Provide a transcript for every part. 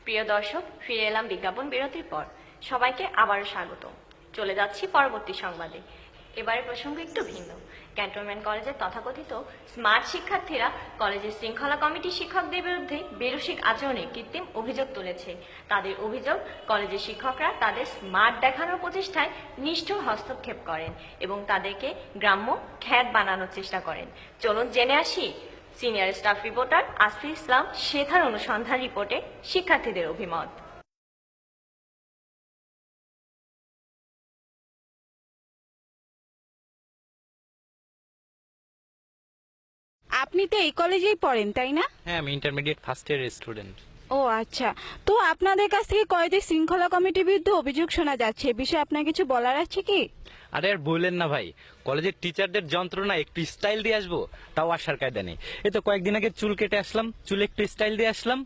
প্রিয় দর্শক, ফিরে এলাম বিজ্ঞাপন বিরতির পর। সবাইকে আবারও স্বাগত। চলে যাচ্ছি পরবর্তী সংবাদে। এবারের প্রসঙ্গ একটু ভিন্ন। ক্যান্টনমেন্ট কলেজের তথাকথিত স্মার্ট শিক্ষার্থীরা কলেজের শৃঙ্খলা কমিটির শিক্ষকদের বিরুদ্ধে বেরসিক আচরণের কৃত্রিম অভিযোগ তুলেছে। তাদের অভিযোগ, কলেজের শিক্ষকরা তাদের স্মার্ট দেখানোর প্রচেষ্টায় নিষ্ঠুর হস্তক্ষেপ করেন এবং তাদেরকে গ্রাম্য খ্যাত বানানোর চেষ্টা করেন। চলুন জেনে আসি সিনিয়র স্টাফ রিপোর্টার আসফি ইসলাম শেখার অনুসন্ধান রিপোর্টে শিক্ষার্থীদের অভিমত। আপনি তো এই কলেজেই পড়েন, তাই না? হ্যাঁ, আমি ইন্টারমিডিয়েট ফার্স্ট ইয়ারের স্টুডেন্ট। ও আচ্ছা, তো আপনাদের কাছ থেকে কলেজের শৃঙ্খলা কমিটির বিরুদ্ধে অভিযোগ শোনা যাচ্ছে, এ বিষয়ে আপনার কিছু বলার আছে কি? আরে আর বললেন না ভাই, কলেজের টিচারদের যন্ত্রণা একটু স্টাইল দিয়ে আসবো, তাও আসার কায়দা নেই। এই তো কয়েকদিন আগে চুল কেটে আসলাম, চুলে একটু স্টাইল দিয়ে আসলাম,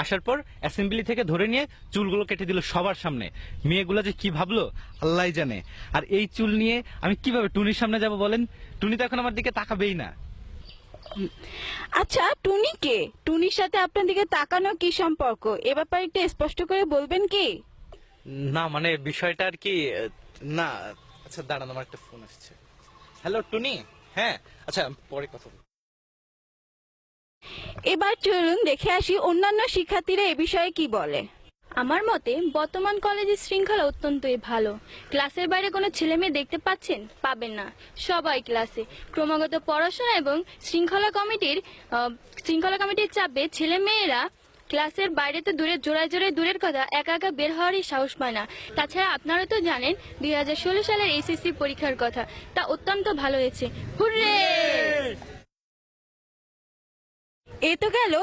আসার পর অ্যাসেম্বলি থেকে ধরে নিয়ে চুলগুলো কেটে দিল সবার সামনে। মেয়েগুলো যে কি ভাবলো আল্লাহ জানে। আর এই চুল নিয়ে আমি কিভাবে টুনির সামনে যাব বলেন? টুনি তো এখন আমার দিকে তাকাবেই না। আচ্ছা, টুনি কে? টুনির সাথে আপনার দিকে তাকানো কি সম্পর্ক, এ ব্যাপারে একটু স্পষ্ট করে বলবেন কি? না মানে বিষয়টা আর কি, না আচ্ছা দাঁড়ান, আমার একটা ফোন আসছে। হ্যালো টুনি। হ্যাঁ আচ্ছা, পরে কথা বলবো। এবার চলুন দেখে আসি অন্যান্য শিক্ষার্থীরা এ বিষয়ে কি বলে। আমার মতে বর্তমান কলেজের শৃঙ্খলা অত্যন্তই ভালো। ক্লাসের বাইরে কোনো ছেলে মেয়ে দেখতে পাচ্ছেন? পাবেন না। সবাই ক্লাসে। ক্রমাগত পড়াশোনা এবং শৃঙ্খলা কমিটির চাপে ছেলে মেয়েরা ক্লাসের বাইরে তো জোড়ায় জোড়ায় দূরের কথা, একা একা বের হওয়ারই সাহস পায় না। তাছাড়া আপনারা তো জানেন 2016 সালের এসএসসি পরীক্ষার কথা, তা অত্যন্ত ভালো হয়েছে। হুররে! এ তো গেল